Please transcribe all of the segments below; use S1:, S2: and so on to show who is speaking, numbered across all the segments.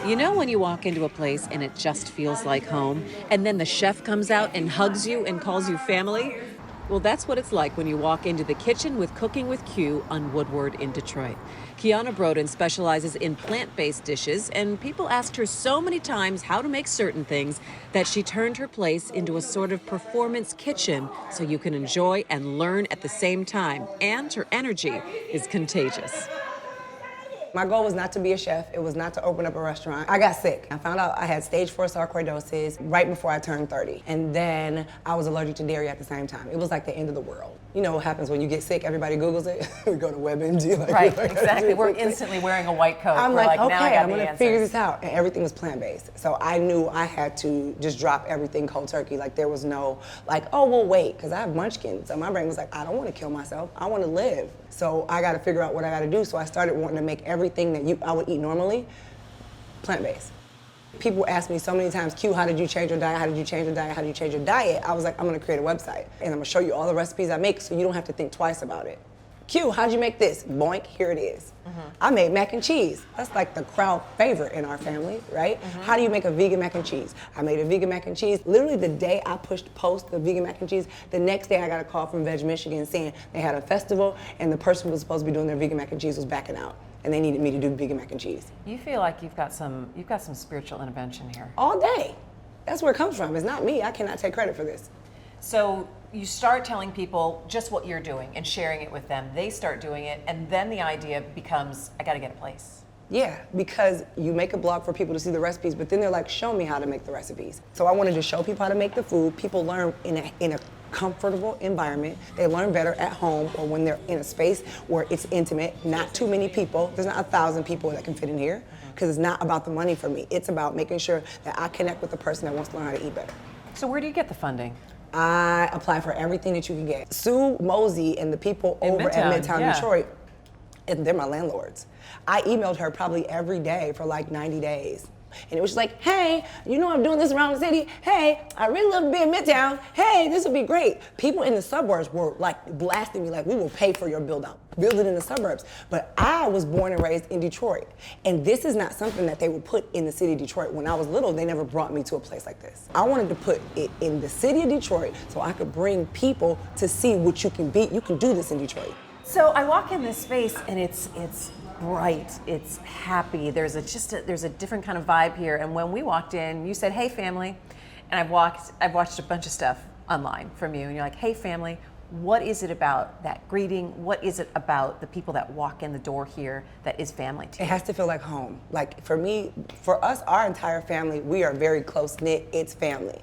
S1: You know when you walk into a place and it just feels like home, and then the chef comes out and hugs you and calls you family? Well, that's what it's like when you walk into the kitchen with Cooking with Q on Woodward in Detroit. Kiana Broden specializes in plant-based dishes, and people asked her so many times how to make certain things that she turned her place into a sort of performance kitchen so you can enjoy and learn at the same time. And her energy is contagious.
S2: My goal was not to be a chef. It was not to open up a restaurant. I got sick. I found out I had stage 4 sarcoidosis right before I turned 30. And then I was allergic to dairy at the same time. It was like the end of the world. You know what happens when you get sick, everybody Googles it. We go to WebMD.
S3: Right, exactly. We're instantly wearing a white coat.
S2: I'm
S3: We're
S2: like,
S3: now I
S2: okay,
S3: got
S2: I'm
S3: the
S2: gonna
S3: answers.
S2: figure this out. And everything was plant-based. So I knew I had to just drop everything cold turkey. Like there was no, like, oh, we'll wait, because I have munchkins. So my brain was like, I don't want to kill myself. I want to live. So I got to figure out what I got to do. So I started wanting to make everything that I would eat normally plant-based. People ask me so many times, Q, how did you change your diet? How did you change your diet? How did you change your diet? I was like, I'm gonna create a website and I'm gonna show you all the recipes I make so you don't have to think twice about it. Q, how'd you make this? Boink, here it is. I made mac and cheese. That's like the crowd favorite in our family, right? How do you make a vegan mac and cheese? I made a vegan mac and cheese. Literally the day I pushed post the vegan mac and cheese, the next day I got a call from Veg Michigan saying they had a festival and the person who was supposed to be doing their vegan mac and cheese was backing out. And they needed me to do vegan mac and cheese.
S3: You feel like you've got some spiritual intervention here.
S2: All day. That's where it comes from. It's not me. I cannot take credit for this.
S3: So you start telling people just what you're doing and sharing it with them. They start doing it, and then the idea becomes, I gotta get a place.
S2: Yeah, because you make a blog for people to see the recipes, but then they're like, show me how to make the recipes. So I wanted to show people how to make the food. People learn in a comfortable environment. They learn better at home or when they're in a space where it's intimate, not too many people. There's not 1,000 people that can fit in here, because it's not about the money for me. It's about making sure that I connect with the person that wants to learn how to eat better.
S3: So where do you get the funding?
S2: I apply for everything that you can get. Sue Mosey and the people over at Midtown Detroit, they're my landlords. I emailed her probably every day for like 90 days. And it was just like, hey, you know I'm doing this around the city. Hey, I really love to be in Midtown. Hey, this would be great. People in the suburbs were like blasting me like, we will pay for your build out. Build it in the suburbs. But I was born and raised in Detroit. And this is not something that they would put in the city of Detroit. When I was little, they never brought me to a place like this. I wanted to put it in the city of Detroit so I could bring people to see what you can be. You can do this in Detroit.
S3: So I walk in this space and it's bright, it's happy. There's a different kind of vibe here. And when we walked in, you said, "Hey, family," and I've watched a bunch of stuff online from you, and you're like, "Hey, family." What is it about that greeting? What is it about the people that walk in the door here that is family to you?
S2: It has to feel like home. Like for me, for us, our entire family, we are very close knit. It's family.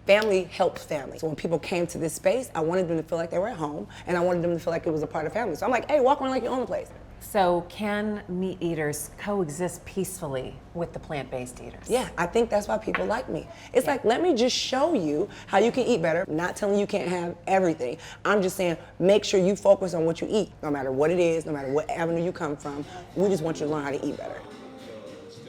S2: Family helps family. So when people came to this space, I wanted them to feel like they were at home, and I wanted them to feel like it was a part of family. So I'm like, hey, walk around like you own the place.
S3: So can meat eaters coexist peacefully with the plant-based eaters?
S2: Yeah, I think that's why people like me. It's like, let me just show you how you can eat better. Not telling you can't have everything. I'm just saying, make sure you focus on what you eat, no matter what it is, no matter what avenue you come from. We just want you to learn how to eat better.